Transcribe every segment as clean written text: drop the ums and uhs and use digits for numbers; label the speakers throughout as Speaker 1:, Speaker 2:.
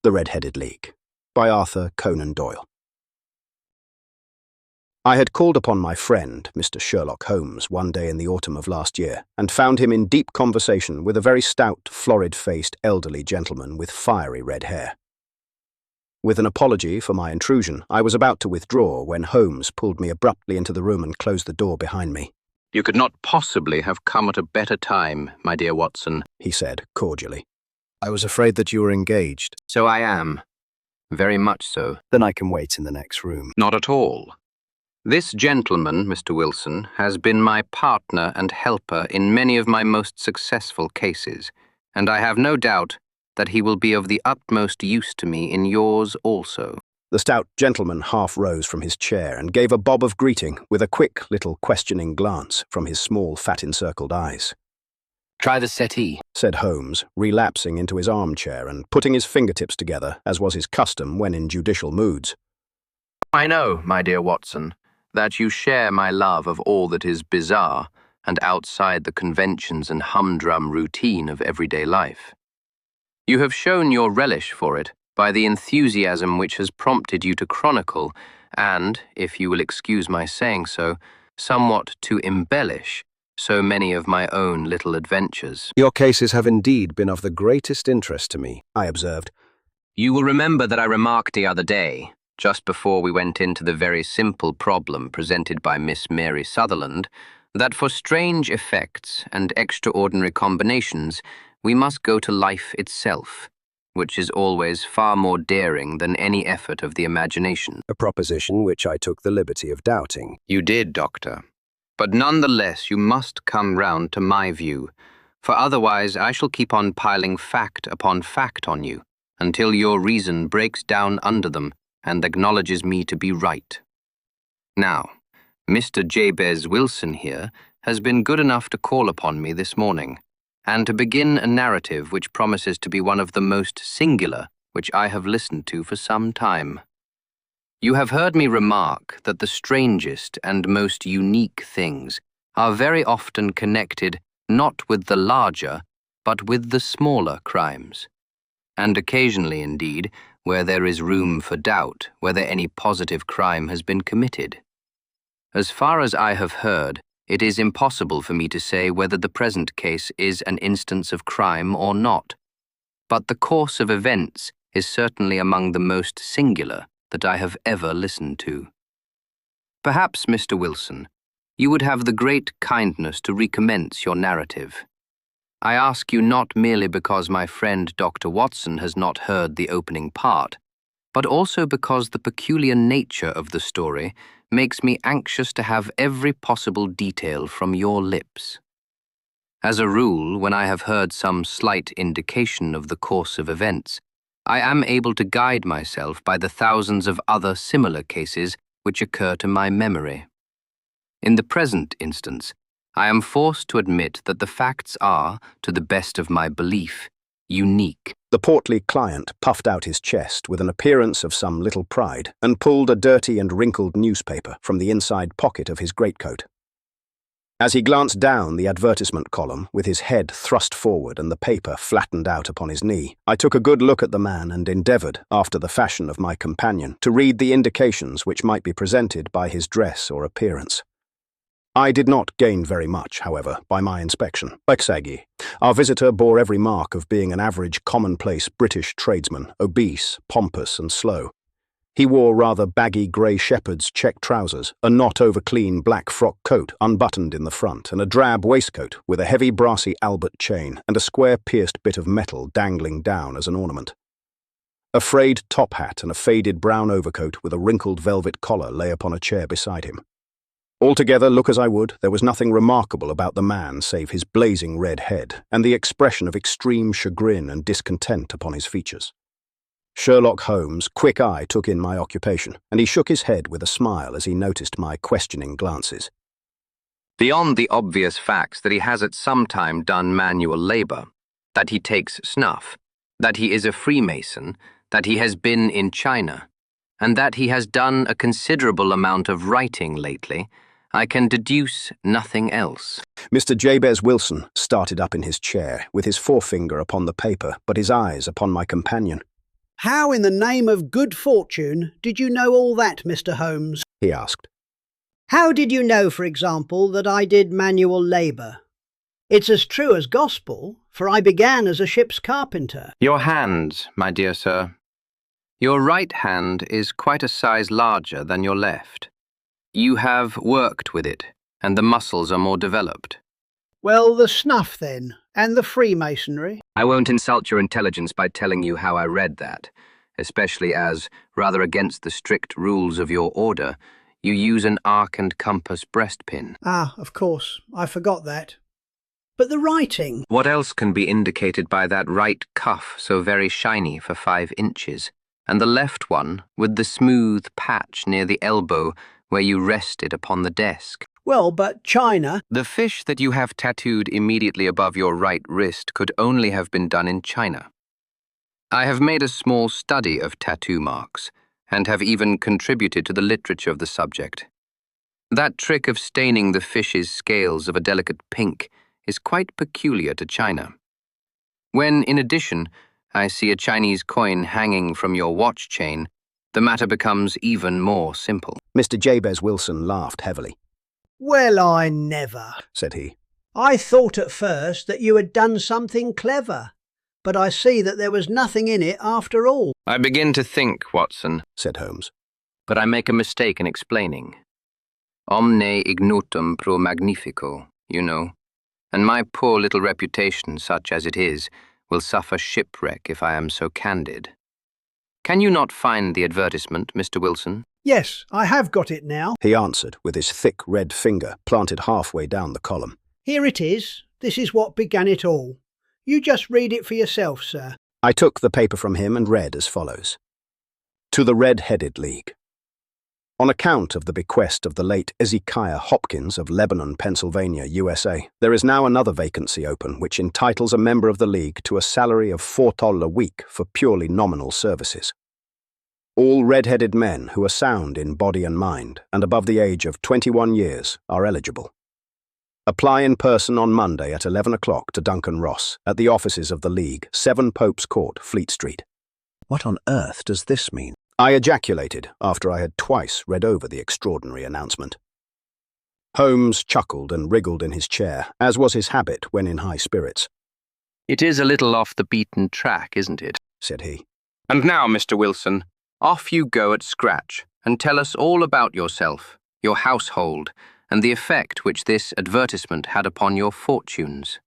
Speaker 1: The Red-Headed League, by Arthur Conan Doyle. I had called upon my friend, Mr. Sherlock Holmes, one day in the autumn of last year, and found him in deep conversation with a very stout, florid-faced, elderly gentleman with fiery red hair. With an apology for my intrusion, I was about to withdraw when Holmes pulled me abruptly into the room and closed the door behind me.
Speaker 2: "You could not possibly have come at a better time, my dear Watson,"
Speaker 1: he said, cordially. "I was afraid that you were engaged."
Speaker 2: "So I am. Very much so."
Speaker 1: "Then I can wait in the next room."
Speaker 2: "Not at all. This gentleman, Mr. Wilson, has been my partner and helper in many of my most successful cases, and I have no doubt that he will be of the utmost use to me in yours also."
Speaker 1: The stout gentleman half rose from his chair and gave a bob of greeting with a quick little questioning glance from his small, fat-encircled eyes.
Speaker 3: "Try the settee,"
Speaker 1: said Holmes, relapsing into his armchair and putting his fingertips together, as was his custom when in judicial moods.
Speaker 2: "I know, my dear Watson, that you share my love of all that is bizarre and outside the conventions and humdrum routine of everyday life. You have shown your relish for it by the enthusiasm which has prompted you to chronicle and, if you will excuse my saying so, somewhat to embellish so many of my own little adventures."
Speaker 1: "Your cases have indeed been of the greatest interest to me," I observed.
Speaker 2: "You will remember that I remarked the other day, just before we went into the very simple problem presented by Miss Mary Sutherland, that for strange effects and extraordinary combinations we must go to life itself, which is always far more daring than any effort of the imagination."
Speaker 1: A proposition which I took the liberty of doubting.
Speaker 2: "You did, Doctor. But nonetheless you must come round to my view, for otherwise I shall keep on piling fact upon fact on you, until your reason breaks down under them and acknowledges me to be right. Now, Mr. Jabez Wilson here has been good enough to call upon me this morning, and to begin a narrative which promises to be one of the most singular which I have listened to for some time. You have heard me remark that the strangest and most unique things are very often connected not with the larger, but with the smaller crimes, and occasionally, indeed, where there is room for doubt whether any positive crime has been committed. As far as I have heard, it is impossible for me to say whether the present case is an instance of crime or not, but the course of events is certainly among the most singular that I have ever listened to. Perhaps, Mr. Wilson, you would have the great kindness to recommence your narrative. I ask you not merely because my friend Dr. Watson has not heard the opening part, but also because the peculiar nature of the story makes me anxious to have every possible detail from your lips. As a rule, when I have heard some slight indication of the course of events, I am able to guide myself by the thousands of other similar cases which occur to my memory. In the present instance, I am forced to admit that the facts are, to the best of my belief, unique."
Speaker 1: The portly client puffed out his chest with an appearance of some little pride and pulled a dirty and wrinkled newspaper from the inside pocket of his greatcoat. As he glanced down the advertisement column with his head thrust forward and the paper flattened out upon his knee, I took a good look at the man and endeavoured, after the fashion of my companion, to read the indications which might be presented by his dress or appearance. I did not gain very much, however, by my inspection. Our visitor bore every mark of being an average commonplace British tradesman, obese, pompous and slow. He wore rather baggy grey shepherd's check trousers, a not-over-clean black frock coat unbuttoned in the front, and a drab waistcoat with a heavy brassy Albert chain and a square-pierced bit of metal dangling down as an ornament. A frayed top hat and a faded brown overcoat with a wrinkled velvet collar lay upon a chair beside him. Altogether, look as I would, there was nothing remarkable about the man save his blazing red head and the expression of extreme chagrin and discontent upon his features. Sherlock Holmes' quick eye took in my occupation, and he shook his head with a smile as he noticed my questioning glances.
Speaker 2: "Beyond the obvious facts that he has at some time done manual labour, that he takes snuff, that he is a Freemason, that he has been in China, and that he has done a considerable amount of writing lately, I can deduce nothing else."
Speaker 1: Mr. Jabez Wilson started up in his chair, with his forefinger upon the paper, but his eyes upon my companion.
Speaker 4: How in the name of good fortune did you know all that, Mr. Holmes?
Speaker 1: He asked.
Speaker 4: How did you know, for example, that I did manual labour? It's as true as gospel, for I began as a ship's carpenter.
Speaker 2: Your hand, my dear sir. Your right hand is quite a size larger than your left. You have worked with it, and the muscles are more developed.
Speaker 4: Well, the snuff then, and the Freemasonry.
Speaker 3: I won't insult your intelligence by telling you how I read that, especially as, rather against the strict rules of your order, you use an arc and compass breastpin.
Speaker 4: Ah, of course, I forgot that. But the writing.
Speaker 2: What else can be indicated by that right cuff so very shiny for 5 inches, and the left one with the smooth patch near the elbow where you rested upon the desk?
Speaker 4: Well, but China.
Speaker 2: The fish that you have tattooed immediately above your right wrist could only have been done in China. I have made a small study of tattoo marks, and have even contributed to the literature of the subject. That trick of staining the fish's scales of a delicate pink is quite peculiar to China. When, in addition, I see a Chinese coin hanging from your watch chain, the matter becomes even more simple.
Speaker 1: Mr. Jabez Wilson laughed heavily.
Speaker 4: Well, I never,
Speaker 1: said he.
Speaker 4: I thought at first that you had done something clever, but I see that there was nothing in it after all.
Speaker 2: I begin to think, Watson,
Speaker 1: said Holmes.
Speaker 2: But I make a mistake in explaining. Omne ignotum pro magnifico, you know, and my poor little reputation, such as it is, will suffer shipwreck if I am so candid. Can you not find the advertisement, Mr. Wilson?
Speaker 4: Yes, I have got it now.
Speaker 1: He answered, with his thick red finger planted halfway down the column.
Speaker 4: Here it is. This is what began it all. You just read it for yourself, sir.
Speaker 1: I took the paper from him and read as follows. To the Red-Headed League. On account of the bequest of the late Ezekiah Hopkins of Lebanon, Pennsylvania, USA, there is now another vacancy open which entitles a member of the League to a salary of $4 a week for purely nominal services. All red-headed men who are sound in body and mind and above the age of 21 years are eligible. Apply in person on Monday at 11 o'clock to Duncan Ross at the offices of the League, 7 Pope's Court, Fleet Street. What on earth does this mean? I ejaculated after I had twice read over the extraordinary announcement. Holmes chuckled and wriggled in his chair, as was his habit when in high spirits.
Speaker 2: It is a little off the beaten track, isn't it?
Speaker 1: Said he.
Speaker 2: And now, Mr. Wilson, off you go at scratch and tell us all about yourself, your household, and the effect which this advertisement had upon your fortunes.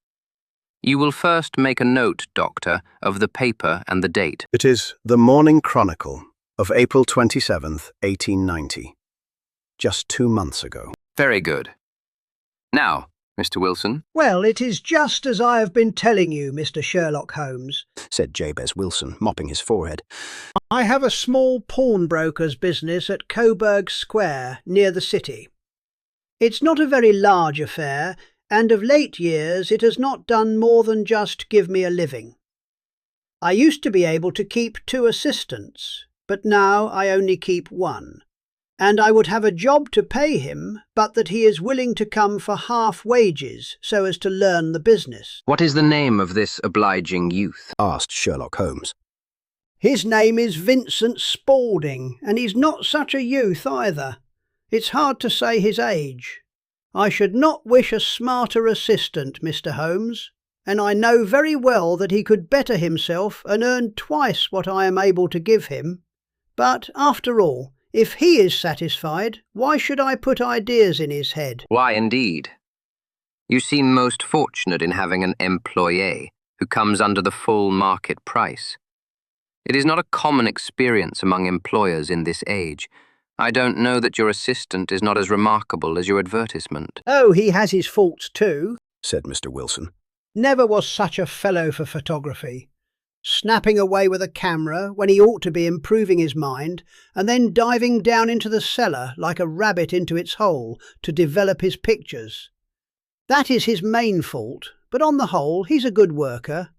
Speaker 2: You will first make a note, Doctor, of the paper and the date.
Speaker 1: It is the Morning Chronicle of April 27th, 1890. Just 2 months ago.
Speaker 2: Very good. Now, Mr. Wilson.
Speaker 4: Well, it is just as I have been telling you, Mr. Sherlock Holmes,
Speaker 1: said Jabez Wilson, mopping his forehead.
Speaker 4: I have a small pawnbroker's business at Coburg Square, near the city. It's not a very large affair, and of late years it has not done more than just give me a living. I used to be able to keep 2 assistants, but now I only keep 1. And I would have a job to pay him, but that he is willing to come for half wages so as to learn the business.
Speaker 2: What is the name of this obliging youth?
Speaker 1: Asked Sherlock Holmes.
Speaker 4: His name is Vincent Spaulding, and he's not such a youth either. It's hard to say his age. I should not wish a smarter assistant, Mr. Holmes, and I know very well that he could better himself and earn twice what I am able to give him. But, after all, if he is satisfied, why should I put ideas in his head?
Speaker 2: Why, indeed. You seem most fortunate in having an employé who comes under the full market price. It is not a common experience among employers in this age. I don't know that your assistant is not as remarkable as your advertisement.
Speaker 4: Oh, he has his faults too,
Speaker 1: said Mr. Wilson.
Speaker 4: Never was such a fellow for photography. Snapping away with a camera when he ought to be improving his mind, and then diving down into the cellar like a rabbit into its hole to develop his pictures. That is his main fault, but on the whole he's a good worker.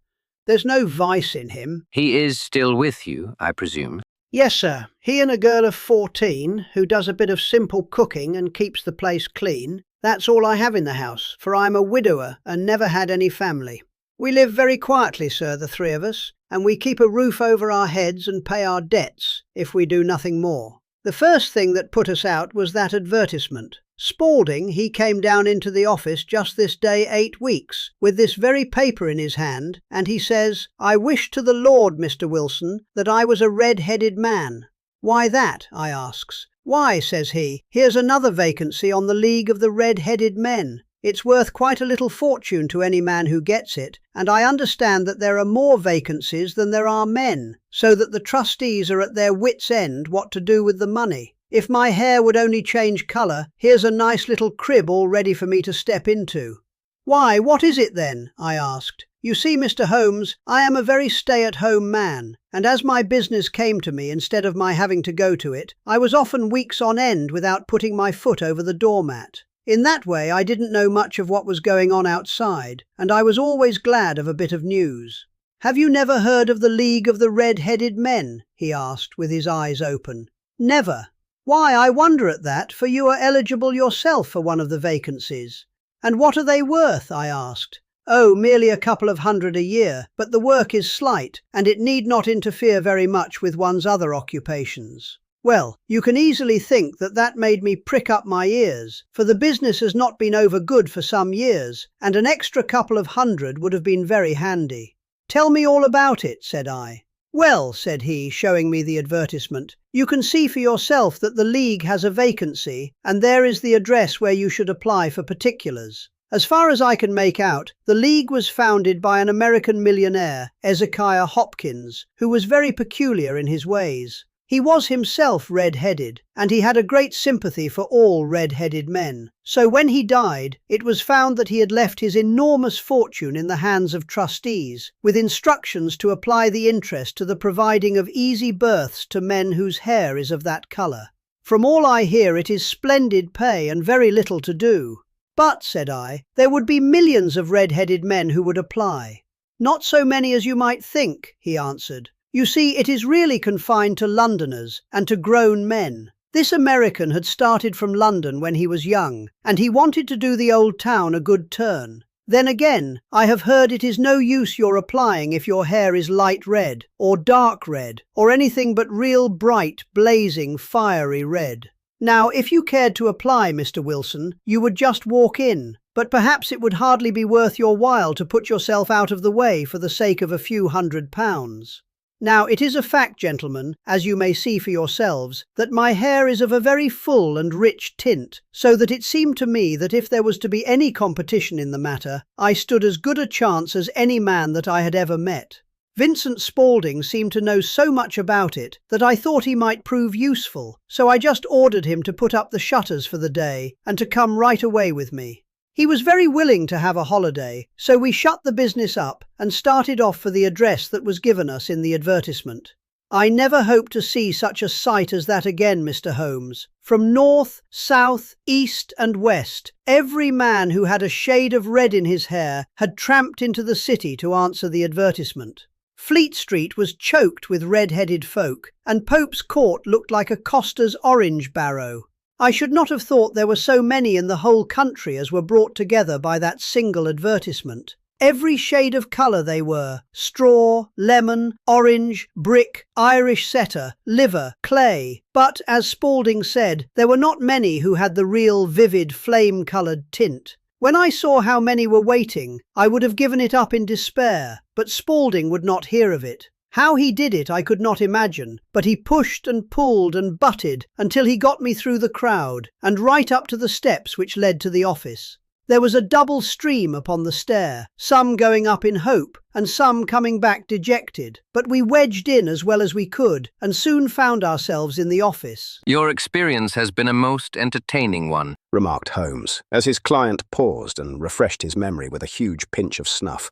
Speaker 4: There's no vice in him.
Speaker 2: He is still with you, I presume?
Speaker 4: Yes, sir. He and a girl of 14, who does a bit of simple cooking and keeps the place clean. That's all I have in the house, for I'm a widower and never had any family. We live very quietly, sir, the 3 of us. and we keep a roof over our heads and pay our debts, if we do nothing more. The first thing that put us out was that advertisement. Spaulding, he came down into the office just this day 8 weeks, with this very paper in his hand, and he says, "I wish to the Lord, Mr. Wilson, that I was a red-headed man." "Why that?" I asks. "Why," says he, "here's another vacancy on the League of the Red-Headed Men. It's worth quite a little fortune to any man who gets it, and I understand that there are more vacancies than there are men, so that the trustees are at their wits' end what to do with the money. If my hair would only change colour, here's a nice little crib all ready for me to step into." "Why, what is it then?" I asked. "You see, Mr. Holmes, I am a very stay-at-home man, and as my business came to me instead of my having to go to it, I was often weeks on end without putting my foot over the doormat. In that way I didn't know much of what was going on outside, and I was always glad of a bit of news." "Have you never heard of the League of the Red-Headed Men?" he asked, with his eyes open. "Never. Why, I wonder at that, for you are eligible yourself for one of the vacancies." "And what are they worth?" I asked. "Oh, merely a couple of hundred a year, but the work is slight, and it need not interfere very much with one's other occupations." Well, you can easily think that made me prick up my ears, for the business has not been over good for some years, and an extra couple of hundred would have been very handy. "Tell me all about it," said I. "Well," said he, showing me the advertisement, "you can see for yourself that the League has a vacancy, and there is the address where you should apply for particulars. As far as I can make out, the League was founded by an American millionaire, Ezekiah Hopkins, who was very peculiar in his ways. He was himself red-headed, and he had a great sympathy for all red-headed men. So when he died, it was found that he had left his enormous fortune in the hands of trustees, with instructions to apply the interest to the providing of easy berths to men whose hair is of that colour. From all I hear, it is splendid pay and very little to do." "But," said I, "there would be millions of red-headed men who would apply." "Not so many as you might think," he answered. "You see, it is really confined to Londoners and to grown men. This American had started from London when he was young, and he wanted to do the old town a good turn. Then again, I have heard it is no use your applying if your hair is light red, or dark red, or anything but real bright, blazing, fiery red. Now, if you cared to apply, Mr. Wilson, you would just walk in, but perhaps it would hardly be worth your while to put yourself out of the way for the sake of a few £100. Now, it is a fact, gentlemen, as you may see for yourselves, that my hair is of a very full and rich tint, so that it seemed to me that if there was to be any competition in the matter, I stood as good a chance as any man that I had ever met. Vincent Spaulding seemed to know so much about it that I thought he might prove useful, so I just ordered him to put up the shutters for the day and to come right away with me. He was very willing to have a holiday, so we shut the business up and started off for the address that was given us in the advertisement. I never hope to see such a sight as that again, Mr. Holmes. From north, south, east and west, every man who had a shade of red in his hair had tramped into the city to answer the advertisement. Fleet Street was choked with red-headed folk, and Pope's Court looked like a coster's orange barrow. I should not have thought there were so many in the whole country as were brought together by that single advertisement. Every shade of colour they were: straw, lemon, orange, brick, Irish setter, liver, clay. But, as Spaulding said, there were not many who had the real vivid flame-coloured tint. When I saw how many were waiting, I would have given it up in despair, but Spaulding would not hear of it. How he did it I could not imagine, but he pushed and pulled and butted until he got me through the crowd and right up to the steps which led to the office. There was a double stream upon the stair, some going up in hope and some coming back dejected, but we wedged in as well as we could and soon found ourselves in the office.
Speaker 3: "Your experience has been a most entertaining one,"
Speaker 1: remarked Holmes, as his client paused and refreshed his memory with a huge pinch of snuff.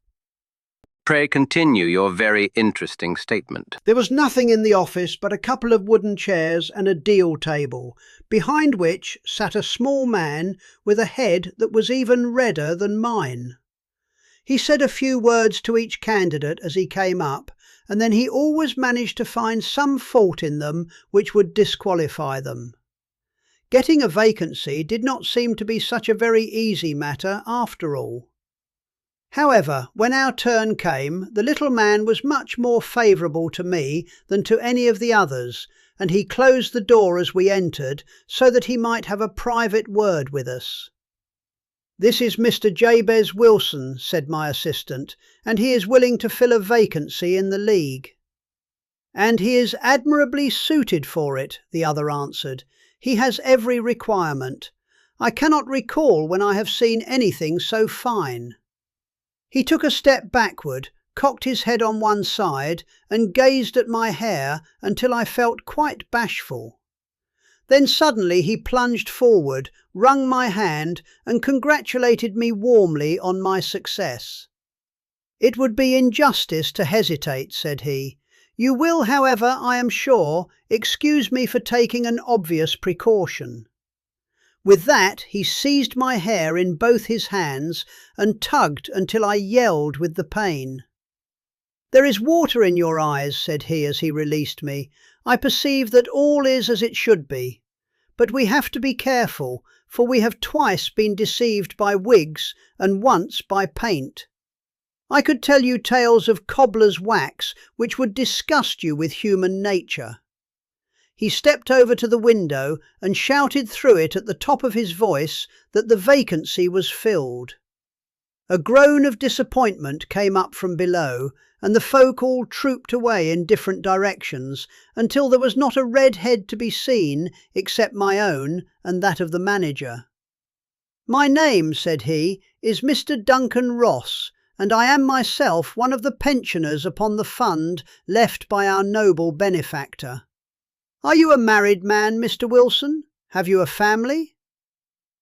Speaker 3: "Pray continue your very interesting statement."
Speaker 4: There was nothing in the office but a couple of wooden chairs and a deal table, behind which sat a small man with a head that was even redder than mine. He said a few words to each candidate as he came up, and then he always managed to find some fault in them which would disqualify them. Getting a vacancy did not seem to be such a very easy matter after all. However, when our turn came, the little man was much more favourable to me than to any of the others, and he closed the door as we entered so that he might have a private word with us. "This is Mr. Jabez Wilson," said my assistant, "and he is willing to fill a vacancy in the League." "And he is admirably suited for it," the other answered. "He has every requirement. I cannot recall when I have seen anything so fine." He took a step backward, cocked his head on one side, and gazed at my hair until I felt quite bashful. Then suddenly he plunged forward, wrung my hand, and congratulated me warmly on my success. "It would be injustice to hesitate," said he. "You will, however, I am sure, excuse me for taking an obvious precaution." With that he seized my hair in both his hands and tugged until I yelled with the pain. "There is water in your eyes," said he as he released me. "I perceive that all is as it should be. But we have to be careful, for we have twice been deceived by wigs and once by paint. I could tell you tales of cobbler's wax which would disgust you with human nature." He stepped over to the window and shouted through it at the top of his voice that the vacancy was filled. A groan of disappointment came up from below, and the folk all trooped away in different directions until there was not a red head to be seen except my own and that of the manager. "My name," said he, "is Mr. Duncan Ross, and I am myself one of the pensioners upon the fund left by our noble benefactor. Are you a married man, Mr. Wilson? Have you a family?"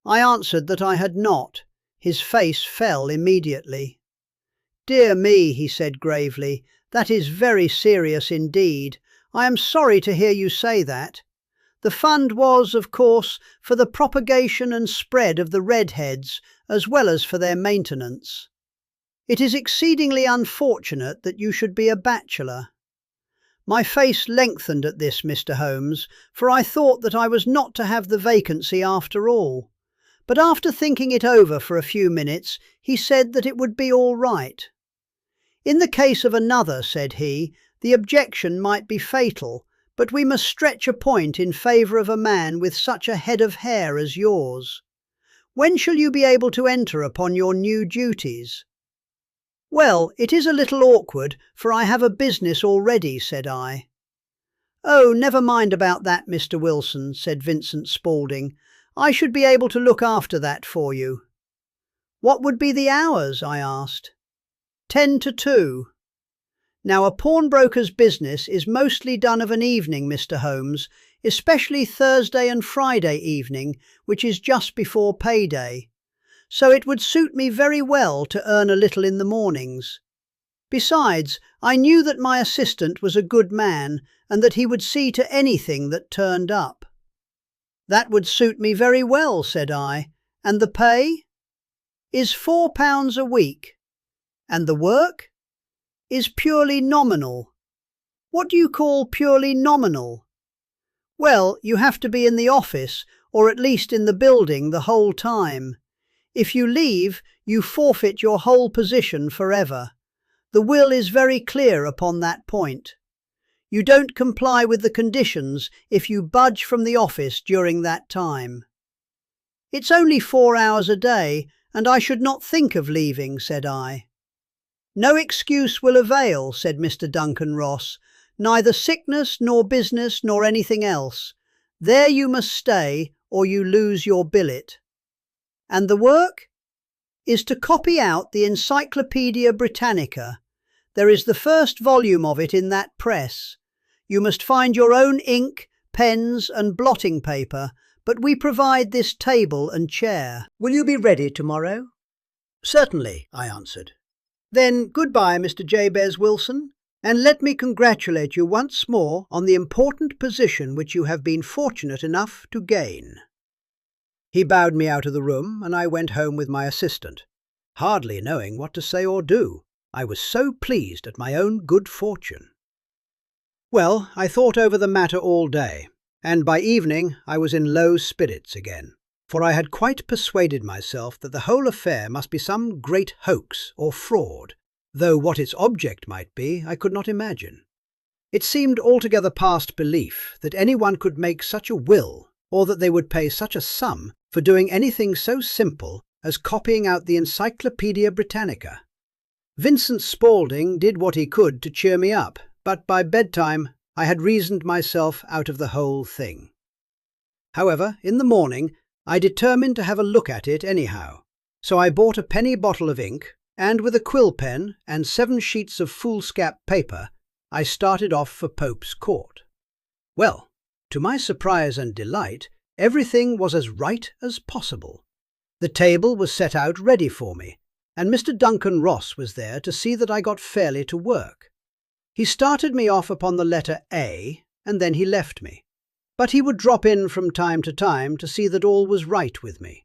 Speaker 4: I answered that I had not. His face fell immediately. "Dear me," he said gravely, "that is very serious indeed. I am sorry to hear you say that. The fund was, of course, for the propagation and spread of the redheads, as well as for their maintenance. It is exceedingly unfortunate that you should be a bachelor." My face lengthened at this, Mr. Holmes, for I thought that I was not to have the vacancy after all. But after thinking it over for a few minutes, he said that it would be all right. "In the case of another," said he, "the objection might be fatal, but we must stretch a point in favour of a man with such a head of hair as yours. When shall you be able to enter upon your new duties?" "Well, it is a little awkward, for I have a business already," said I. "Oh, never mind about that, Mr. Wilson," said Vincent Spaulding. "I should be able to look after that for you." "What would be the hours?" I asked. 10 to 2. Now, a pawnbroker's business is mostly done of an evening, Mr. Holmes, especially Thursday and Friday evening, which is just before payday. So it would suit me very well to earn a little in the mornings. Besides, I knew that my assistant was a good man and that he would see to anything that turned up. "That would suit me very well," said I. "And the pay?" "Is £4 a week." "And the work?" "Is purely nominal." "What do you call purely nominal?" "Well, you have to be in the office, or at least in the building, the whole time. If you leave, you forfeit your whole position forever. The will is very clear upon that point. You don't comply with the conditions if you budge from the office during that time." "It's only 4 hours a day, and I should not think of leaving," said I. "No excuse will avail," said Mr. Duncan Ross. "Neither sickness nor business nor anything else. There you must stay, or you lose your billet." "And the work?" "Is to copy out the Encyclopaedia Britannica. There is the first volume of it in that press. You must find your own ink, pens and blotting paper, but we provide this table and chair. Will you be ready tomorrow?" "Certainly," I answered. "Then goodbye, Mr. Jabez Wilson, and let me congratulate you once more on the important position which you have been fortunate enough to gain." He bowed me out of the room, and I went home with my assistant, hardly knowing what to say or do. I was so pleased at my own good fortune. Well, I thought over the matter all day, and by evening I was in low spirits again. for I had quite persuaded myself that the whole affair must be some great hoax or fraud, though what its object might be I could not imagine. It seemed altogether past belief that anyone could make such a will, or that they would pay such a sum for doing anything so simple as copying out the Encyclopaedia Britannica. Vincent Spaulding did what he could to cheer me up, but by bedtime I had reasoned myself out of the whole thing. However, in the morning I determined to have a look at it anyhow, so I bought a penny bottle of ink, and with a quill pen and 7 sheets of foolscap paper, I started off for Pope's Court. Well, to my surprise and delight, everything was as right as possible. The table was set out ready for me, and Mr. Duncan Ross was there to see that I got fairly to work. He started me off upon the letter A, and then he left me. But he would drop in from time to see that all was right with me.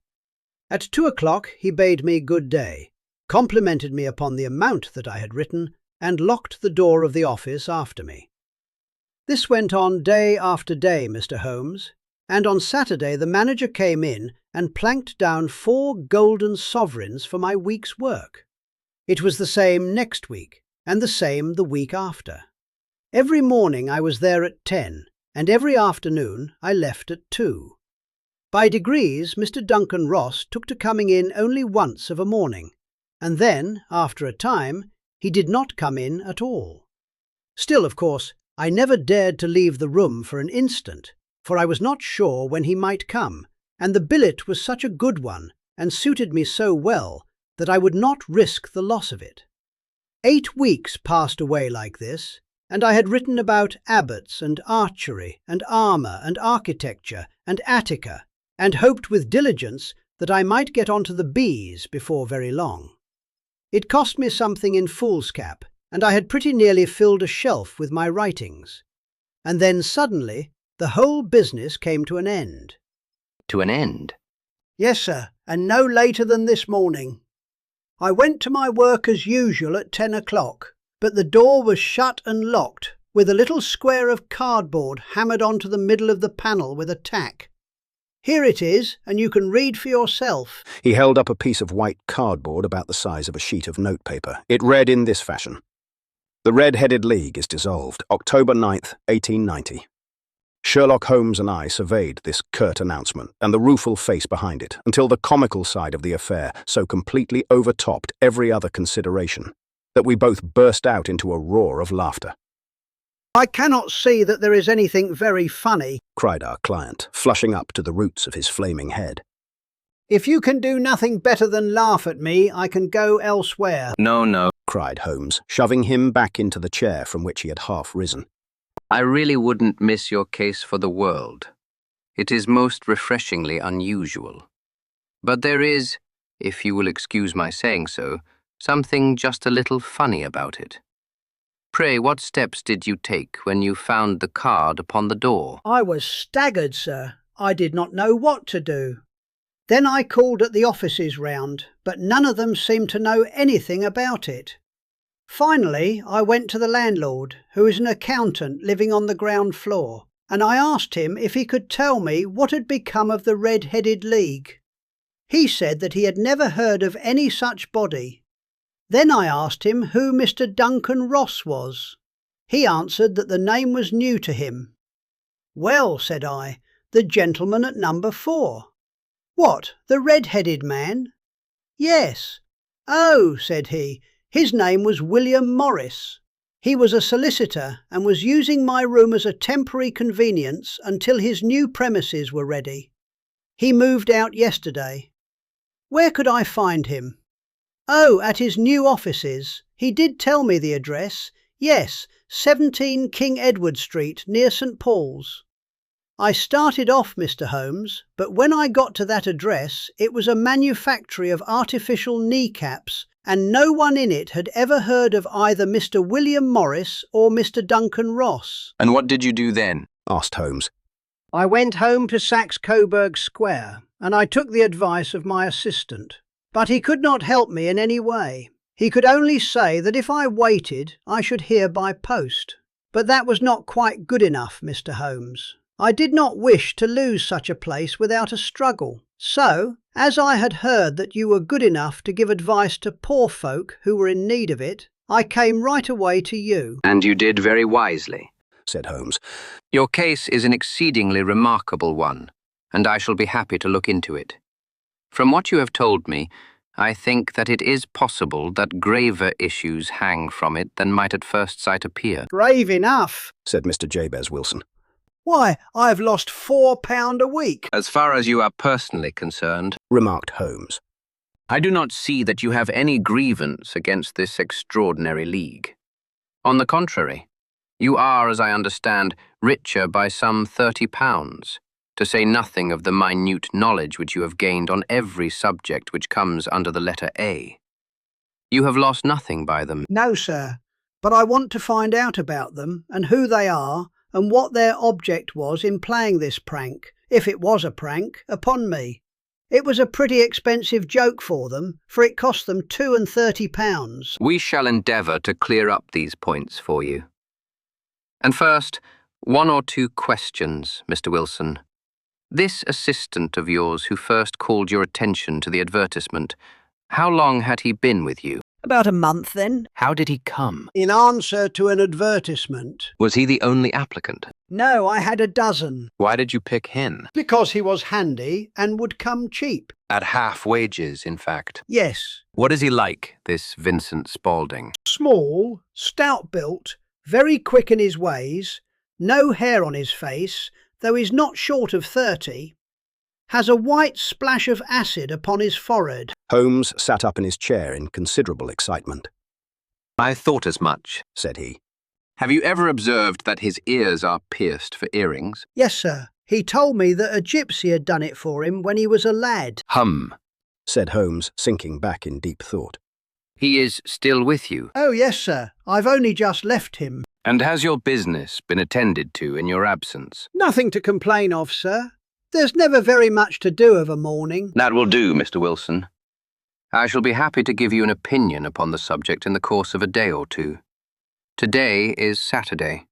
Speaker 4: At 2 o'clock he bade me good day, complimented me upon the amount that I had written, and locked the door of the office after me. This went on day after day, Mr. Holmes, and on Saturday the manager came in and planked down 4 golden sovereigns for my week's work. It was the same next week, and the same the week after. Every morning I was there at 10, and every afternoon I left at 2. By degrees Mr. Duncan Ross took to coming in only once of a morning, and then, after a time, he did not come in at all. Still, of course, I never dared to leave the room for an instant, for I was not sure when he might come, and the billet was such a good one, and suited me so well, that I would not risk the loss of it. 8 weeks passed away like this, and I had written about abbots and archery and armour and architecture and Attica, and hoped with diligence that I might get on to the B's before very long. It cost me something in foolscap, and I had pretty nearly filled a shelf with my writings. And then suddenly the whole business came to an end.
Speaker 3: To an end?
Speaker 4: Yes, sir, and no later than this morning. I went to my work as usual at 10 o'clock, but the door was shut and locked, with a little square of cardboard hammered onto the middle of the panel with a tack. Here it is, and you can read for yourself.
Speaker 1: He held up a piece of white cardboard about the size of a sheet of notepaper. It read in this fashion: "The Red-Headed League is dissolved, October 9th, 1890. Sherlock Holmes and I surveyed this curt announcement and the rueful face behind it until the comical side of the affair so completely overtopped every other consideration that we both burst out into a roar of laughter.
Speaker 4: I cannot see that there is anything very funny,"
Speaker 1: cried our client, flushing up to the roots of his flaming head.
Speaker 4: "If you can do nothing better than laugh at me, I can go elsewhere."
Speaker 3: No,
Speaker 1: cried Holmes, shoving him back into the chair from which he had half risen.
Speaker 3: I really wouldn't miss your case for the world. It is most refreshingly unusual. But there is, if you will excuse my saying so, something just a little funny about it. Pray, what steps did you take when you found the card upon the door?
Speaker 4: I was staggered, sir. I did not know what to do. Then I called at the offices round, but none of them seemed to know anything about it. Finally, I went to the landlord, who is an accountant living on the ground floor, and I asked him if he could tell me what had become of the Red-Headed League. He said that he had never heard of any such body. Then I asked him who Mr. Duncan Ross was. He answered that the name was new to him. "Well," said I, "the gentleman at number 4. "What, the red-headed man?" "Yes." "Oh," said he, "his name was William Morris. He was a solicitor and was using my room as a temporary convenience until his new premises were ready. He moved out yesterday." "Where could I find him?" "Oh, at his new offices. He did tell me the address. Yes, 17 King Edward Street, near St. Paul's." I started off, Mr. Holmes, but when I got to that address, it was a manufactory of artificial kneecaps, and no one in it had ever heard of either Mr. William Morris or Mr. Duncan Ross.
Speaker 3: And what did you do then?
Speaker 1: Asked Holmes.
Speaker 4: I went home to Saxe-Coburg Square, and I took the advice of my assistant. But he could not help me in any way. He could only say that if I waited, I should hear by post. But that was not quite good enough, Mr. Holmes. I did not wish to lose such a place without a struggle. So, as I had heard that you were good enough to give advice to poor folk who were in need of it, I came right away to you."
Speaker 3: And you did very wisely,
Speaker 1: said Holmes.
Speaker 3: "Your case is an exceedingly remarkable one, and I shall be happy to look into it. From what you have told me, I think that it is possible that graver issues hang from it than might at first sight appear."
Speaker 4: "Grave enough,"
Speaker 1: said Mr. Jabez Wilson.
Speaker 4: "Why, I've lost £4 a week."
Speaker 3: "As far as you are personally concerned,"
Speaker 1: remarked Holmes,
Speaker 3: "I do not see that you have any grievance against this extraordinary league. On the contrary, you are, as I understand, richer by some £30, to say nothing of the minute knowledge which you have gained on every subject which comes under the letter A. You have lost nothing by them."
Speaker 4: "No, sir, but I want to find out about them and who they are and what their object was in playing this prank, if it was a prank, upon me. It was a pretty expensive joke for them, for it cost them £32.
Speaker 3: We shall endeavour to clear up these points for you. And first, 1 or 2 questions, Mr. Wilson. This assistant of yours who first called your attention to the advertisement, how long had he been with you?
Speaker 4: "About a month, then."
Speaker 3: How did he come?
Speaker 4: "In answer to an advertisement."
Speaker 3: Was he the only applicant?
Speaker 4: "No, I had a dozen."
Speaker 3: Why did you pick him?
Speaker 4: "Because he was handy and would come cheap."
Speaker 3: At half wages, in fact.
Speaker 4: "Yes."
Speaker 3: What is he like, this Vincent Spaulding?
Speaker 4: "Small, stout-built, very quick in his ways, no hair on his face, though he's not short of 30, has a white splash of acid upon his forehead."
Speaker 1: Holmes sat up in his chair in considerable excitement.
Speaker 3: "I thought as much,"
Speaker 1: said he.
Speaker 3: "Have you ever observed that his ears are pierced for earrings?"
Speaker 4: "Yes, sir. He told me that a gypsy had done it for him when he was a lad."
Speaker 3: Hum.
Speaker 1: Said Holmes, sinking back in deep thought.
Speaker 3: He is still with you?
Speaker 4: "Oh, yes, sir. I've only just left him."
Speaker 3: And has your business been attended to in your absence?"
Speaker 4: "Nothing to complain of, sir. There's never very much to do of a morning."
Speaker 3: That will do, Mr. Wilson. I shall be happy to give you an opinion upon the subject in the course of a day or two. Today is Saturday,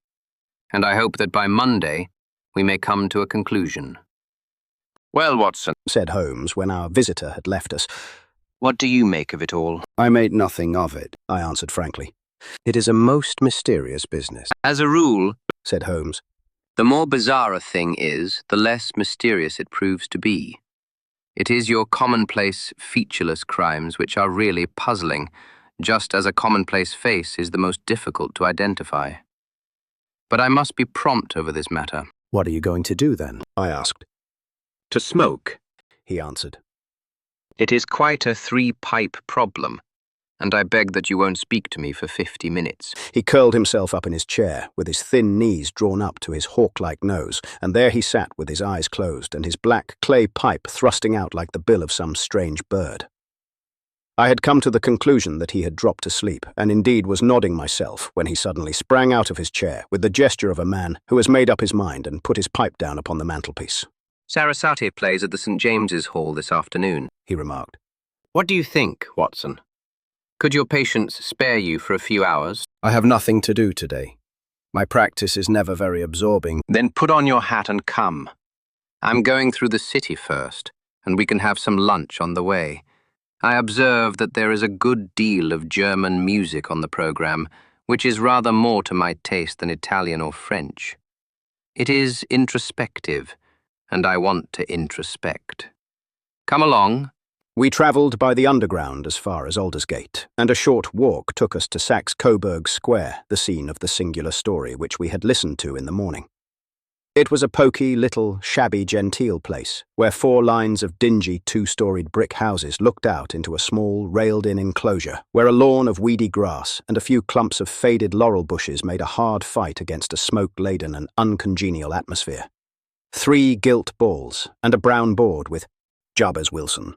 Speaker 3: and I hope that by Monday we may come to a conclusion." "Well, Watson,"
Speaker 1: said Holmes when our visitor had left us.
Speaker 3: "what do you make of it all?"
Speaker 1: "I made nothing of it," I answered frankly. "It is a most mysterious business,"
Speaker 3: "As a rule,"
Speaker 1: said Holmes.
Speaker 3: "the more bizarre a thing is, the less mysterious it proves to be. It is your commonplace, featureless crimes which are really puzzling, just as a commonplace face is the most difficult to identify. But I must be prompt over this matter."
Speaker 1: "What are you going to do then?" I asked.
Speaker 3: "To smoke,"
Speaker 1: he answered.
Speaker 3: "It is quite a 3-pipe problem, and I beg that you won't speak to me for 50 minutes.
Speaker 1: He curled himself up in his chair, with his thin knees drawn up to his hawk-like nose, and there he sat with his eyes closed and his black clay pipe thrusting out like the bill of some strange bird. I had come to the conclusion that he had dropped asleep, and indeed was nodding myself when he suddenly sprang out of his chair with the gesture of a man who has made up his mind and put his pipe down upon the mantelpiece.
Speaker 3: "Sarasate plays at the St. James's Hall this afternoon,"
Speaker 1: he remarked.
Speaker 3: "What do you think, Watson? Could your patients spare you for a few hours?"
Speaker 1: "I have nothing to do today. My practice is never very absorbing."
Speaker 3: "Then put on your hat and come. I'm going through the city first, and we can have some lunch on the way. I observe that there is a good deal of German music on the programme, which is rather more to my taste than Italian or French. It is introspective, and I want to introspect. Come along."
Speaker 1: We travelled by the Underground as far as Aldersgate, and a short walk took us to Saxe-Coburg Square, the scene of the singular story which we had listened to in the morning. It was a poky, little, shabby-genteel place, where 4 lines of dingy 2-storied brick houses looked out into a small, railed-in enclosure, where a lawn of weedy grass and a few clumps of faded laurel bushes made a hard fight against a smoke-laden and uncongenial atmosphere. 3 gilt balls, and a brown board with Jabez Wilson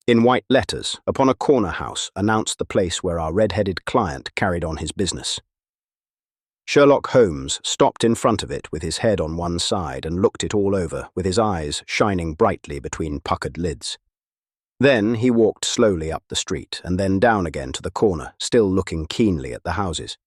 Speaker 1: in white letters upon a corner house announced the place where our red-headed client carried on his business. Sherlock Holmes stopped in front of it with his head on one side and looked it all over, with his eyes shining brightly between puckered lids. Then he walked slowly up the street and then down again to the corner, still looking keenly at the houses.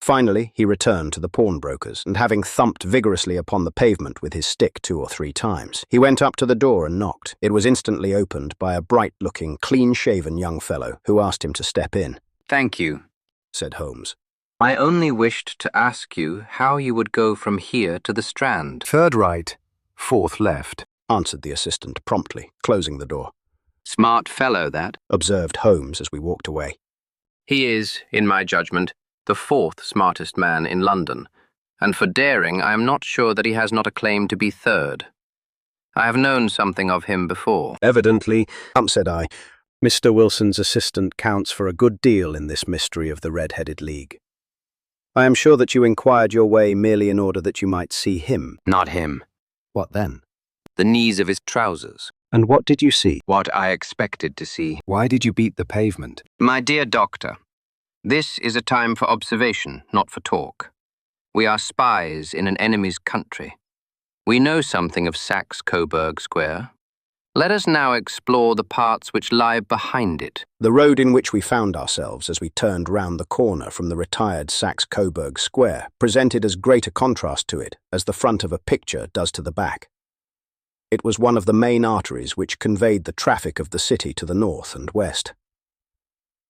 Speaker 1: Finally, he returned to the pawnbroker's, and having thumped vigorously upon the pavement with his stick 2 or 3 times, he went up to the door and knocked. It was instantly opened by a bright-looking, clean-shaven young fellow who asked him to step in.
Speaker 3: "Thank you,"
Speaker 1: said Holmes.
Speaker 3: "I only wished to ask you how you would go from here to the Strand."
Speaker 5: "Third right, fourth left,"
Speaker 1: answered the assistant promptly, closing the door.
Speaker 3: "Smart fellow, that,"
Speaker 1: observed Holmes as we walked away.
Speaker 3: "He is, in my judgment, the 4th smartest man in London, and for daring I am not sure that he has not a claim to be 3rd. I have known something of him before."
Speaker 5: "Evidently,"
Speaker 1: said I,
Speaker 5: Mr. Wilson's assistant counts for a good deal in this mystery of the Red-Headed League. I am sure that you inquired your way merely in order that you might see him."
Speaker 3: "Not him.
Speaker 5: "What then?"
Speaker 3: The knees of his trousers."
Speaker 5: "And what did you see?"
Speaker 3: "What I expected to see."
Speaker 5: "Why did you beat the pavement?"
Speaker 3: "My dear doctor, this is a time for observation, not for talk. We are spies in an enemy's country. We know something of Saxe-Coburg Square. Let us now explore the parts which lie behind it."
Speaker 1: The road in which we found ourselves as we turned round the corner from the retired Saxe-Coburg Square presented as great a contrast to it as the front of a picture does to the back. It was one of the main arteries which conveyed the traffic of the city to the north and west.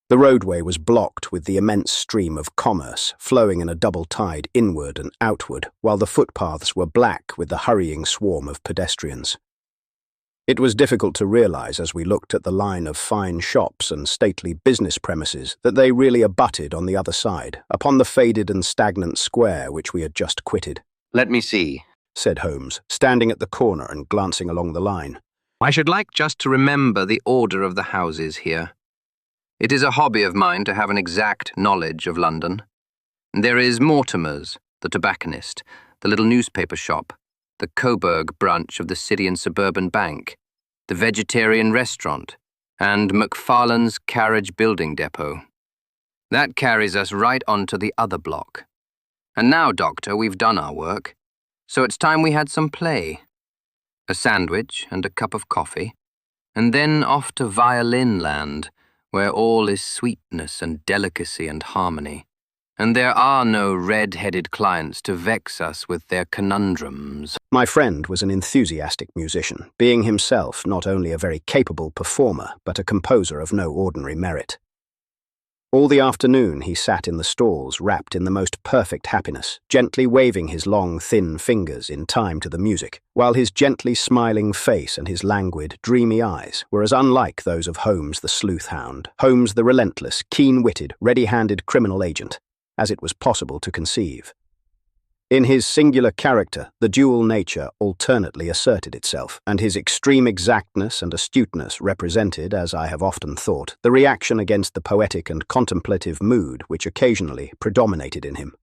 Speaker 1: The roadway was blocked with the immense stream of commerce flowing in a double tide inward and outward, while the footpaths were black with the hurrying swarm of pedestrians. It was difficult to realize as we looked at the line of fine shops and stately business premises that they really abutted on the other side, upon the faded and stagnant square which we had just quitted.
Speaker 3: "Let me see,"
Speaker 1: said Holmes, standing at the corner and glancing along the line.
Speaker 3: "I should like just to remember the order of the houses here. It is a hobby of mine to have an exact knowledge of London. There is Mortimer's, the tobacconist, the little newspaper shop, the Coburg branch of the City and Suburban Bank, the vegetarian restaurant, and McFarlane's carriage building depot. That carries us right on to the other block. And now, Doctor, we've done our work, so it's time we had some play. A sandwich and a cup of coffee, and then off to violin land, where all is sweetness and delicacy and harmony, and there are no red-headed clients to vex us with their conundrums."
Speaker 1: My friend was an enthusiastic musician, being himself not only a very capable performer, but a composer of no ordinary merit. All the afternoon he sat in the stalls wrapped in the most perfect happiness, gently waving his long, thin fingers in time to the music, while his gently smiling face and his languid, dreamy eyes were as unlike those of Holmes the sleuth-hound, Holmes the relentless, keen-witted, ready-handed criminal agent, as it was possible to conceive. In his singular character, the dual nature alternately asserted itself, and his extreme exactness and astuteness represented, as I have often thought, the reaction against the poetic and contemplative mood which occasionally predominated in him.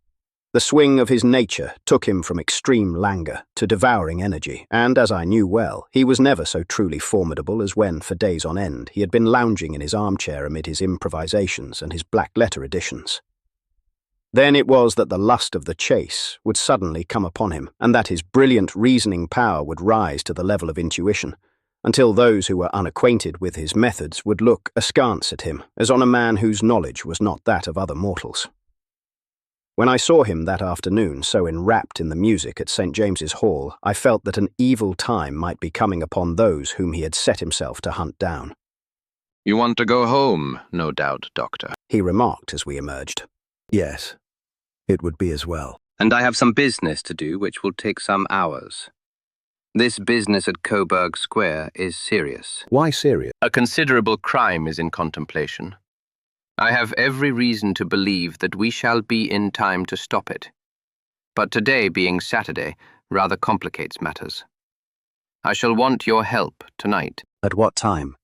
Speaker 1: The swing of his nature took him from extreme languor to devouring energy, and, as I knew well, he was never so truly formidable as when, for days on end, he had been lounging in his armchair amid his improvisations and his black-letter editions. Then it was that the lust of the chase would suddenly come upon him, and that his brilliant reasoning power would rise to the level of intuition, until those who were unacquainted with his methods would look askance at him, as on a man whose knowledge was not that of other mortals. When I saw him that afternoon so enwrapped in the music at St. James's Hall, I felt that an evil time might be coming upon those whom he had set himself to hunt down.
Speaker 2: "You want to go home, no doubt, Doctor,"
Speaker 1: he remarked as we emerged.
Speaker 5: "Yes, it would be as well."
Speaker 3: "And I have some business to do which will take some hours. This business at Coburg Square is serious.
Speaker 5: "Why serious?"
Speaker 3: A considerable crime is in contemplation. I have every reason to believe that we shall be in time to stop it. But today, being Saturday, rather complicates matters. I shall want your help tonight."
Speaker 5: "At what time?"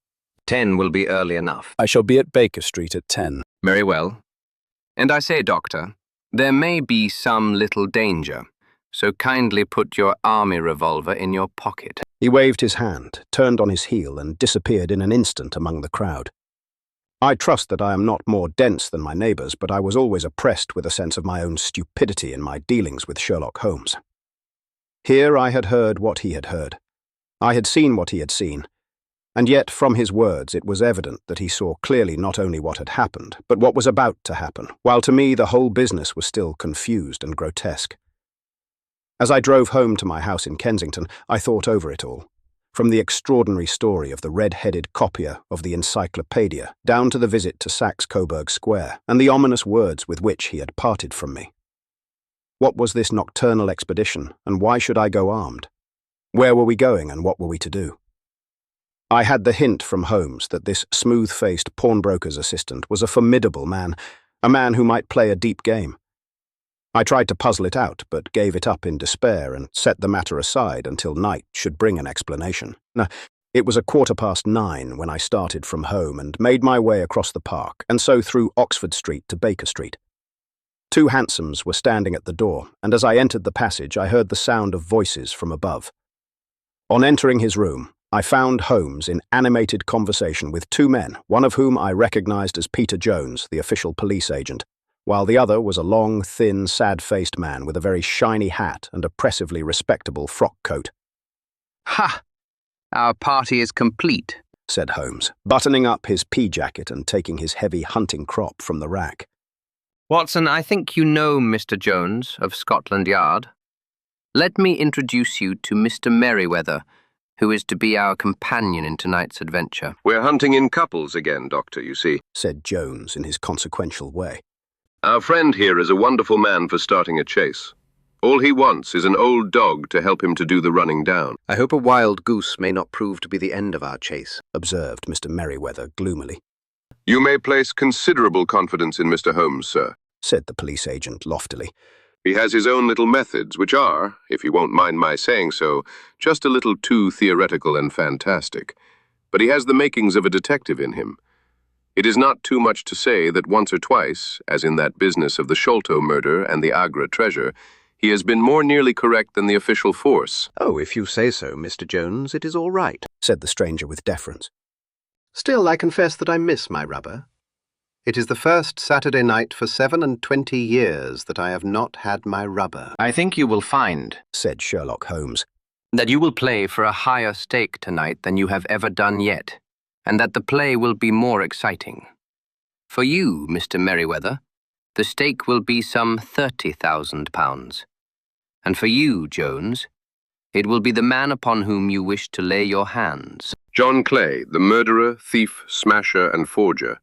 Speaker 3: 10 will be early enough."
Speaker 5: "I shall be at Baker Street at 10.
Speaker 3: "Very well. And I say, Doctor, there may be some little danger, so kindly put your army revolver in your pocket."
Speaker 1: He waved his hand, turned on his heel, and disappeared in an instant among the crowd. I trust that I am not more dense than my neighbours, but I was always oppressed with a sense of my own stupidity in my dealings with Sherlock Holmes. Here I had heard what he had heard. I had seen what he had seen, And yet, from his words, it was evident that he saw clearly not only what had happened, but what was about to happen, while to me the whole business was still confused and grotesque. As I drove home to my house in Kensington, I thought over it all. From the extraordinary story of the red-headed copier of the encyclopedia, down to the visit to Saxe-Coburg Square, and the ominous words with which he had parted from me. What was this nocturnal expedition, and why should I go armed? Where were we going, and what were we to do? I had the hint from Holmes that this smooth-faced pawnbroker's assistant was a formidable man, a man who might play a deep game. I tried to puzzle it out, but gave it up in despair and set the matter aside until night should bring an explanation. It was 9:15 when I started from home and made my way across the park, and so through Oxford Street to Baker Street. 2 hansoms were standing at the door, and as I entered the passage, I heard the sound of voices from above. On entering his room, I found Holmes in animated conversation with 2 men, one of whom I recognized as Peter Jones, the official police agent, while the other was a long, thin, sad-faced man with a very shiny hat and oppressively respectable frock coat.
Speaker 3: "Ha! Our party is complete,"
Speaker 1: said Holmes, buttoning up his pea-jacket and taking his heavy hunting crop from the rack.
Speaker 3: "Watson, I think you know Mr. Jones of Scotland Yard. Let me introduce you to Mr. Merryweather, who is to be our companion in tonight's adventure."
Speaker 6: "We're hunting in couples again, Doctor, you see,"
Speaker 1: said Jones in his consequential way.
Speaker 6: "Our friend here is a wonderful man for starting a chase. All he wants is an old dog to help him to do the running down."
Speaker 5: "I hope a wild goose may not prove to be the end of our chase,"
Speaker 1: observed Mr. Merryweather gloomily.
Speaker 6: "You may place considerable confidence in Mr. Holmes, sir,"
Speaker 1: said the police agent loftily.
Speaker 6: "He has his own little methods, which are, if you won't mind my saying so, just a little too theoretical and fantastic. But he has the makings of a detective in him. It is not too much to say that once or twice, as in that business of the Sholto murder and the Agra treasure, he has been more nearly correct than the official force."
Speaker 5: "Oh, if you say so, Mr. Jones, it is all right,"
Speaker 1: said the stranger with deference.
Speaker 5: "Still, I confess that I miss my rubber. It is the first Saturday night for 27 years that I have not had my rubber."
Speaker 3: "I think you will find,"
Speaker 1: said Sherlock Holmes,
Speaker 3: "that you will play for a higher stake tonight than you have ever done yet, and that the play will be more exciting. For you, Mr. Merryweather, the stake will be some £30,000. And for you, Jones, it will be the man upon whom you wish to lay your hands."
Speaker 6: "John Clay, the murderer, thief, smasher, and forger.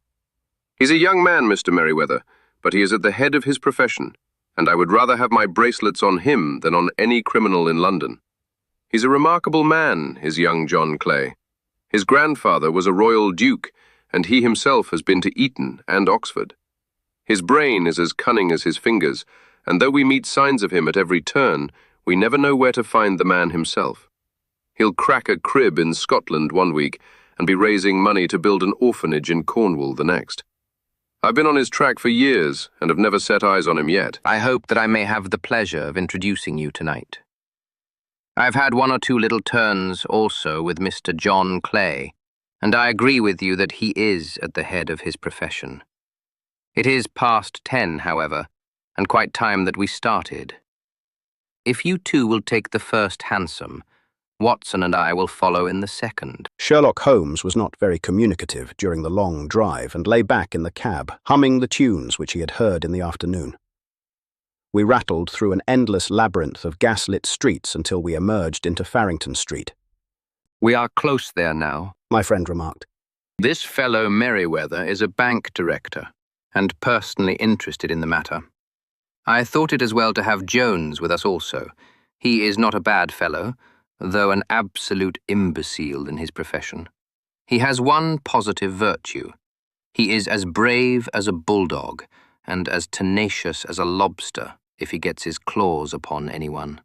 Speaker 6: He's a young man, Mr. Merryweather, but he is at the head of his profession, and I would rather have my bracelets on him than on any criminal in London. He's a remarkable man, is young John Clay. His grandfather was a royal duke, and he himself has been to Eton and Oxford. His brain is as cunning as his fingers, and though we meet signs of him at every turn, we never know where to find the man himself. He'll crack a crib in Scotland one week and be raising money to build an orphanage in Cornwall the next. I've been on his track for years and have never set eyes on him yet."
Speaker 3: I hope that I may have the pleasure of introducing you tonight. I've had 1 or 2 little turns also with Mr. John Clay, and I agree with you that he is at the head of his profession. It is past 10, however, and quite time that we started. If you 2 will take the first hansom, Watson and I will follow in the second."
Speaker 1: Sherlock Holmes was not very communicative during the long drive and lay back in the cab, humming the tunes which he had heard in the afternoon. We rattled through an endless labyrinth of gas-lit streets until we emerged into Farrington Street.
Speaker 3: "We are close there now,"
Speaker 1: my friend remarked.
Speaker 3: "This fellow Merryweather is a bank director, and personally interested in the matter. I thought it as well to have Jones with us also. He is not a bad fellow, though an absolute imbecile in his profession. He has one positive virtue. He is as brave as a bulldog, and as tenacious as a lobster if he gets his claws upon anyone.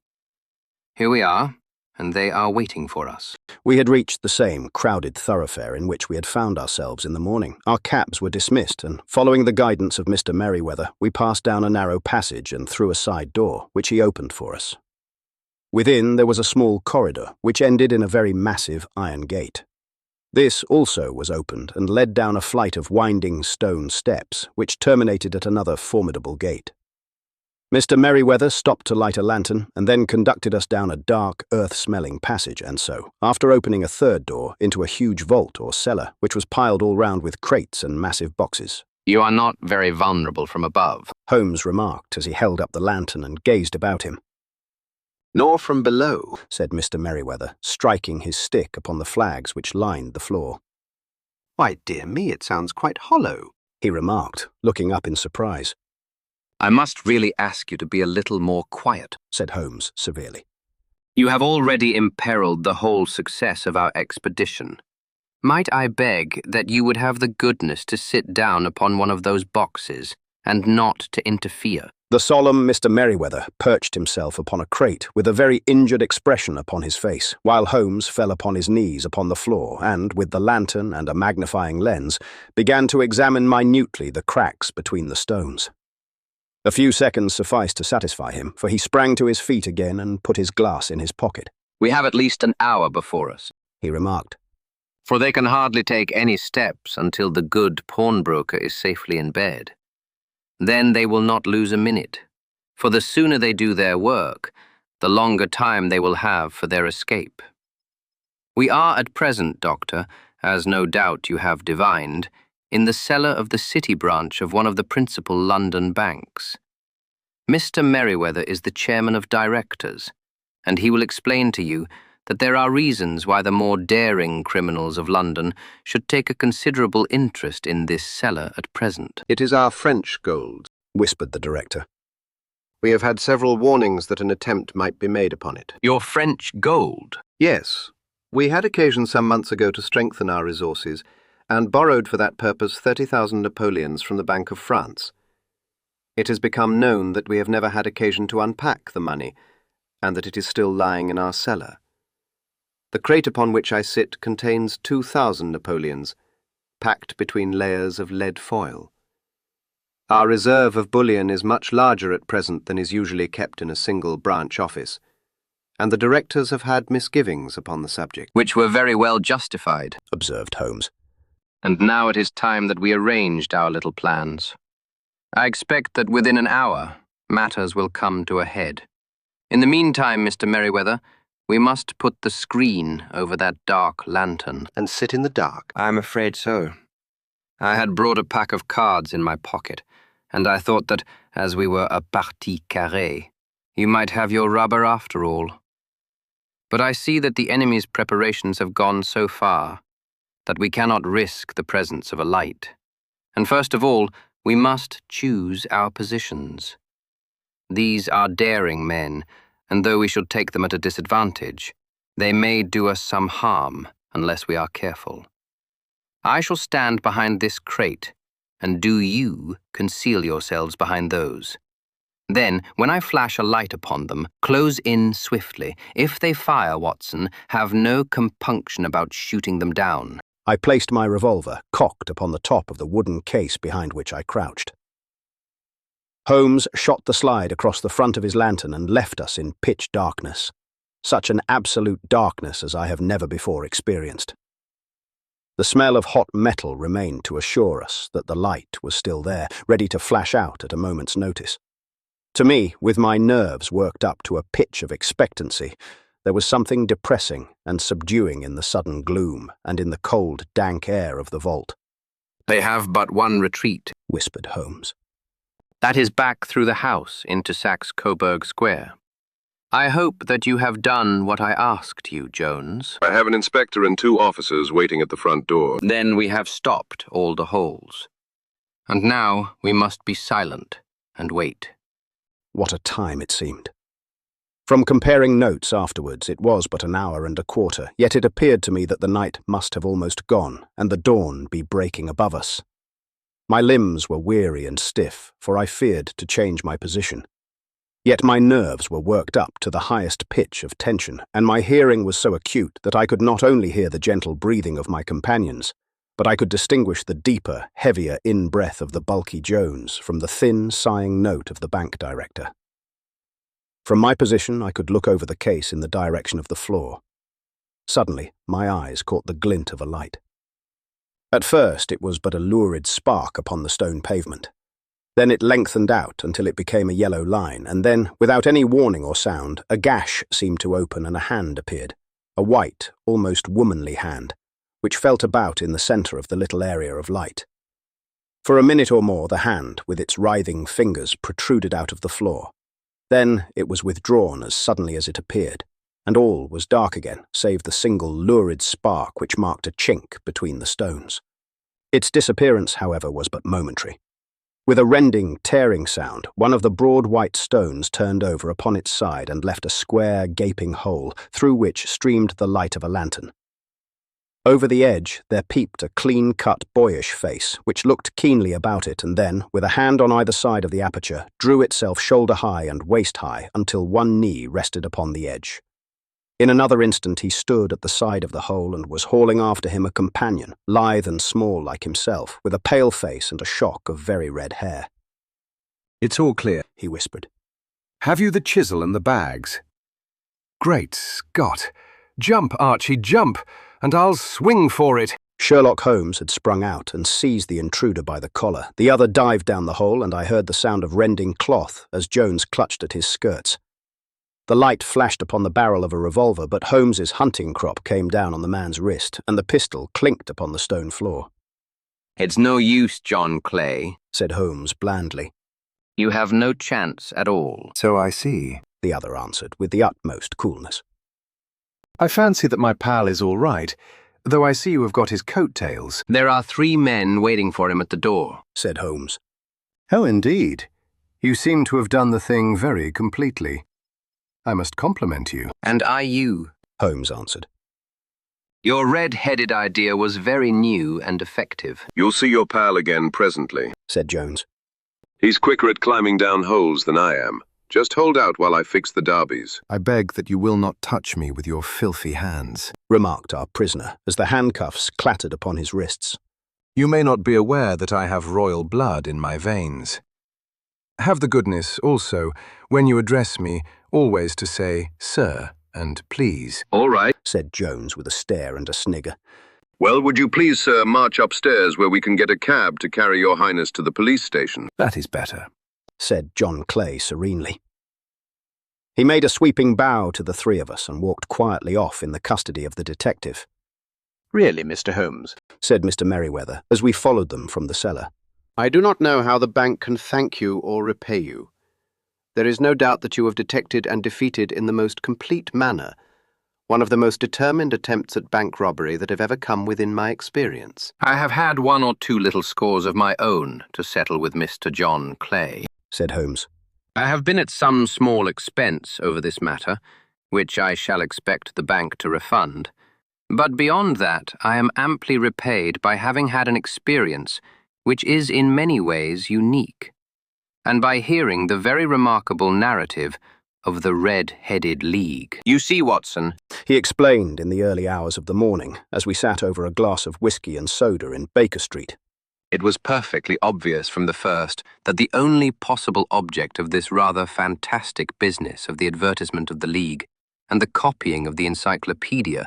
Speaker 3: Here we are, and they are waiting for us."
Speaker 1: We had reached the same crowded thoroughfare in which we had found ourselves in the morning. Our cabs were dismissed, and following the guidance of Mr. Merryweather, we passed down a narrow passage and through a side door, which he opened for us. Within there was a small corridor, which ended in a very massive iron gate. This also was opened and led down a flight of winding stone steps, which terminated at another formidable gate. Mr. Merriweather stopped to light a lantern and then conducted us down a dark, earth-smelling passage and so, after opening a third door, into a huge vault or cellar, which was piled all round with crates and massive boxes.
Speaker 3: You are not very vulnerable from above.
Speaker 1: Holmes remarked as he held up the lantern and gazed about him.
Speaker 5: Nor from below,
Speaker 1: said Mr. Merriweather, striking his stick upon the flags which lined the floor.
Speaker 5: Why, dear me, it sounds quite hollow,
Speaker 1: he remarked, looking up in surprise.
Speaker 3: I must really ask you to be a little more quiet,
Speaker 1: said Holmes severely.
Speaker 3: You have already imperiled the whole success of our expedition. Might I beg that you would have the goodness to sit down upon one of those boxes and not to interfere?
Speaker 1: The solemn Mr. Merriweather perched himself upon a crate with a very injured expression upon his face, while Holmes fell upon his knees upon the floor and, with the lantern and a magnifying lens, began to examine minutely the cracks between the stones. A few seconds sufficed to satisfy him, for he sprang to his feet again and put his glass in his pocket.
Speaker 3: We have at least an hour before us,
Speaker 1: he remarked.
Speaker 3: For they can hardly take any steps until the good pawnbroker is safely in bed. Then they will not lose a minute, for the sooner they do their work, the longer time they will have for their escape. We are at present, Doctor, as no doubt you have divined, in the cellar of the city branch of one of the principal London banks. Mr. Merriweather is the chairman of directors, and he will explain to you that there are reasons why the more daring criminals of London should take a considerable interest in this cellar at present.
Speaker 5: It is our French gold,
Speaker 1: whispered the director.
Speaker 5: We have had several warnings that an attempt might be made upon it.
Speaker 3: Your French gold?
Speaker 5: Yes. We had occasion some months ago to strengthen our resources, and borrowed for that purpose 30,000 Napoleons from the Bank of France. It has become known that we have never had occasion to unpack the money, and that it is still lying in our cellar. The crate upon which I sit contains 2,000 Napoleons, packed between layers of lead foil. Our reserve of bullion is much larger at present than is usually kept in a single branch office, and the directors have had misgivings upon the subject.
Speaker 3: Which were very well justified,
Speaker 1: observed Holmes.
Speaker 3: And now it is time that we arranged our little plans. I expect that within an hour, matters will come to a head. In the meantime, Mr. Merriweather, we must put the screen over that dark lantern.
Speaker 5: And sit in the dark?
Speaker 3: I'm afraid so. I had brought a pack of cards in my pocket, and I thought that, as we were a partie carrée, you might have your rubber after all. But I see that the enemy's preparations have gone so far that we cannot risk the presence of a light. And first of all, we must choose our positions. These are daring men, and though we should take them at a disadvantage, they may do us some harm unless we are careful. I shall stand behind this crate, and do you conceal yourselves behind those. Then, when I flash a light upon them, close in swiftly. If they fire, Watson, have no compunction about shooting them down.
Speaker 1: I placed my revolver, cocked, upon the top of the wooden case behind which I crouched. Holmes shot the slide across the front of his lantern and left us in pitch darkness. Such an absolute darkness as I have never before experienced. The smell of hot metal remained to assure us that the light was still there, ready to flash out at a moment's notice. To me, with my nerves worked up to a pitch of expectancy, there was something depressing and subduing in the sudden gloom and in the cold, dank air of the vault.
Speaker 3: They have but one retreat,
Speaker 1: whispered Holmes.
Speaker 3: That is back through the house into Saxe-Coburg Square. I hope that you have done what I asked you, Jones.
Speaker 6: I have an inspector and 2 officers waiting at the front door.
Speaker 3: Then we have stopped all the holes. And now we must be silent and wait.
Speaker 1: What a time it seemed. From comparing notes afterwards, it was but an hour and a quarter, yet it appeared to me that the night must have almost gone, and the dawn be breaking above us. My limbs were weary and stiff, for I feared to change my position. Yet my nerves were worked up to the highest pitch of tension, and my hearing was so acute that I could not only hear the gentle breathing of my companions, but I could distinguish the deeper, heavier in-breath of the bulky Jones from the thin, sighing note of the bank director. From my position, I could look over the case in the direction of the floor. Suddenly, my eyes caught the glint of a light. At first, it was but a lurid spark upon the stone pavement. Then it lengthened out until it became a yellow line, and then, without any warning or sound, a gash seemed to open and a hand appeared, a white, almost womanly hand, which felt about in the centre of the little area of light. For a minute or more the hand, with its writhing fingers, protruded out of the floor. Then it was withdrawn as suddenly as it appeared, and all was dark again, save the single lurid spark which marked a chink between the stones. Its disappearance, however, was but momentary. With a rending, tearing sound, one of the broad white stones turned over upon its side and left a square, gaping hole, through which streamed the light of a lantern. Over the edge there peeped a clean-cut, boyish face, which looked keenly about it and then, with a hand on either side of the aperture, drew itself shoulder-high and waist-high until one knee rested upon the edge. In another instant he stood at the side of the hole and was hauling after him a companion, lithe and small like himself, with a pale face and a shock of very red hair.
Speaker 7: "It's all clear,"
Speaker 1: he whispered.
Speaker 7: "Have you the chisel and the bags?" "Great Scott! Jump, Archie, jump, and I'll swing for it!"
Speaker 1: Sherlock Holmes had sprung out and seized the intruder by the collar. The other dived down the hole, and I heard the sound of rending cloth as Jones clutched at his skirts. The light flashed upon the barrel of a revolver, but Holmes's hunting crop came down on the man's wrist, and the pistol clinked upon the stone floor.
Speaker 3: "It's no use, John Clay,"
Speaker 1: said Holmes blandly.
Speaker 3: "You have no chance at all."
Speaker 7: "So I see,"
Speaker 1: the other answered with the utmost coolness.
Speaker 7: "I fancy that my pal is all right, though I see you have got his coat-tails."
Speaker 3: "There are 3 men waiting for him at the door,"
Speaker 1: said Holmes.
Speaker 7: "Oh, indeed. You seem to have done the thing very completely. I must compliment you."
Speaker 3: "And I you,"
Speaker 1: Holmes answered.
Speaker 3: "Your red-headed idea was very new and effective."
Speaker 6: You'll see your pal again presently,
Speaker 1: said Jones.
Speaker 6: He's quicker at climbing down holes than I am. Just hold out while I fix the derbies.
Speaker 7: "I beg that you will not touch me with your filthy hands,"
Speaker 1: remarked our prisoner, as the handcuffs clattered upon his wrists.
Speaker 7: "You may not be aware that I have royal blood in my veins. Have the goodness, also, when you address me, always to say, 'Sir,' and 'please.'"
Speaker 6: All right.
Speaker 1: said Jones with a stare and a snigger.
Speaker 6: Well, would you please, sir, march upstairs where we can get a cab to carry your highness to the police station?
Speaker 7: "That is better,"
Speaker 1: said John Clay serenely. He made a sweeping bow to the 3 of us and walked quietly off in the custody of the detective.
Speaker 5: "Really, Mr. Holmes,
Speaker 1: said Mr. Merriweather, as we followed them from the cellar.
Speaker 5: I do not know how the bank can thank you or repay you. There is no doubt that you have detected and defeated in the most complete manner one of the most determined attempts at bank robbery that have ever come within my experience."
Speaker 3: "I have had 1 or 2 little scores of my own to settle with Mr. John Clay,"
Speaker 1: said Holmes.
Speaker 3: "I have been at some small expense over this matter, which I shall expect the bank to refund. But beyond that, I am amply repaid by having had an experience which is in many ways unique, and by hearing the very remarkable narrative of the Red-Headed League. You see, Watson,"
Speaker 1: he explained in the early hours of the morning, as we sat over a glass of whiskey and soda in Baker Street.
Speaker 3: "it was perfectly obvious from the first that the only possible object of this rather fantastic business of the advertisement of the League and the copying of the encyclopedia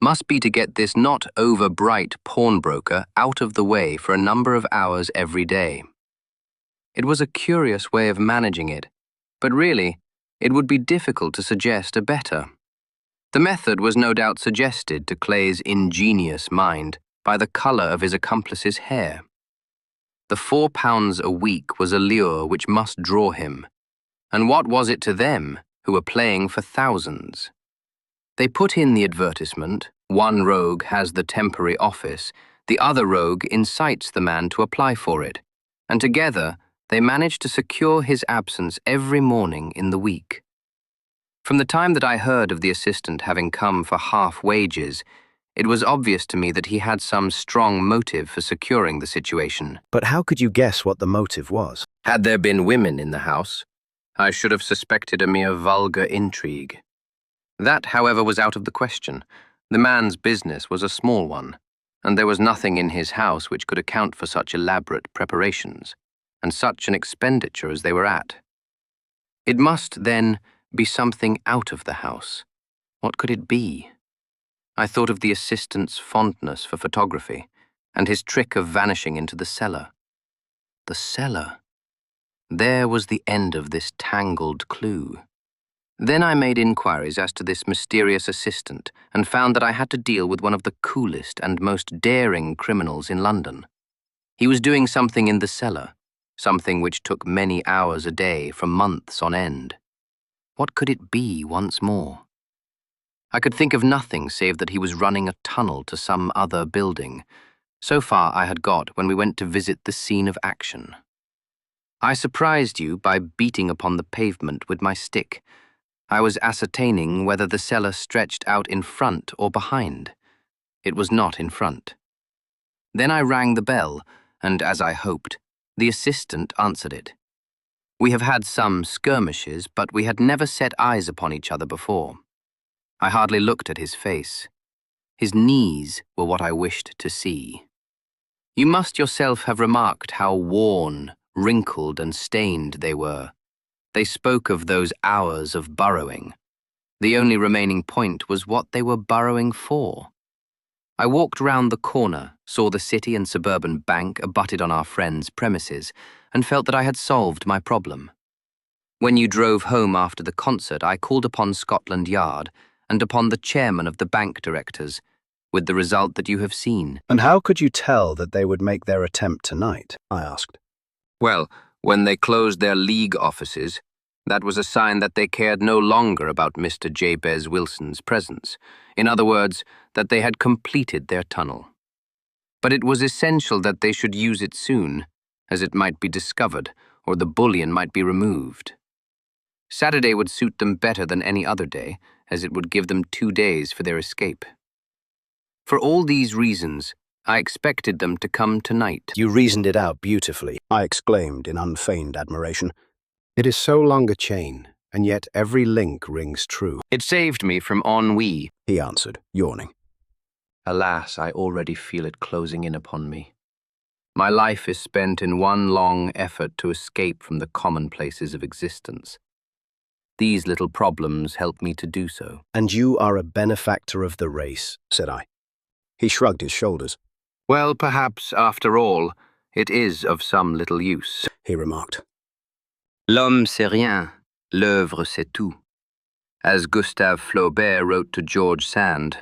Speaker 3: must be to get this not over-bright pawnbroker out of the way for a number of hours every day. It was a curious way of managing it, but really, it would be difficult to suggest a better. The method was no doubt suggested to Clay's ingenious mind by the colour of his accomplice's hair. The £4 a week was a lure which must draw him, and what was it to them who were playing for thousands? They put in the advertisement, one rogue has the temporary office, the other rogue incites the man to apply for it, and together they managed to secure his absence every morning in the week. From the time that I heard of the assistant having come for half wages, it was obvious to me that he had some strong motive for securing the situation.
Speaker 1: But how could you guess what the motive was?
Speaker 3: Had there been women in the house, I should have suspected a mere vulgar intrigue. That, however, was out of the question. The man's business was a small one, and there was nothing in his house which could account for such elaborate preparations, and such an expenditure as they were at. It must, then, be something out of the house. What could it be? I thought of the assistant's fondness for photography, and his trick of vanishing into the cellar. The cellar. There was the end of this tangled clue. Then I made inquiries as to this mysterious assistant and found that I had to deal with one of the coolest and most daring criminals in London. He was doing something in the cellar, something which took many hours a day for months on end. What could it be once more? I could think of nothing save that he was running a tunnel to some other building. So far I had got when we went to visit the scene of action. I surprised you by beating upon the pavement with my stick. I was ascertaining whether the cellar stretched out in front or behind. It was not in front. Then I rang the bell, and as I hoped, the assistant answered it. We have had some skirmishes, but we had never set eyes upon each other before. I hardly looked at his face. His knees were what I wished to see. You must yourself have remarked how worn, wrinkled, and stained they were. They spoke of those hours of burrowing. The only remaining point was what they were burrowing for. I walked round the corner, saw the City and Suburban Bank abutted on our friend's premises, and felt that I had solved my problem. When you drove home after the concert, I called upon Scotland Yard and upon the chairman of the bank directors, with the result that you have seen.
Speaker 1: And how could you tell that they would make their attempt tonight? I asked.
Speaker 2: Well, when they closed their league offices, that was a sign that they cared no longer about Mr. Jabez Wilson's presence. In other words, that they had completed their tunnel. But it was essential that they should use it soon, as it might be discovered, or the bullion might be removed. Saturday would suit them better than any other day, as it would give them 2 days for their escape. For all these reasons, I expected them to come tonight.
Speaker 1: You reasoned it out beautifully, I exclaimed in unfeigned admiration. It is so long a chain, and yet every link rings true.
Speaker 2: It saved me from ennui,
Speaker 1: He answered, yawning.
Speaker 2: Alas, I already feel it closing in upon me. My life is spent in one long effort to escape from the commonplaces of existence. These little problems help me to do so.
Speaker 1: And you are a benefactor of the race, said I. He shrugged his shoulders.
Speaker 2: Well, perhaps, after all, it is of some little use,
Speaker 1: he remarked.
Speaker 2: L'homme c'est rien, l'œuvre c'est tout. As Gustave Flaubert wrote to George Sand,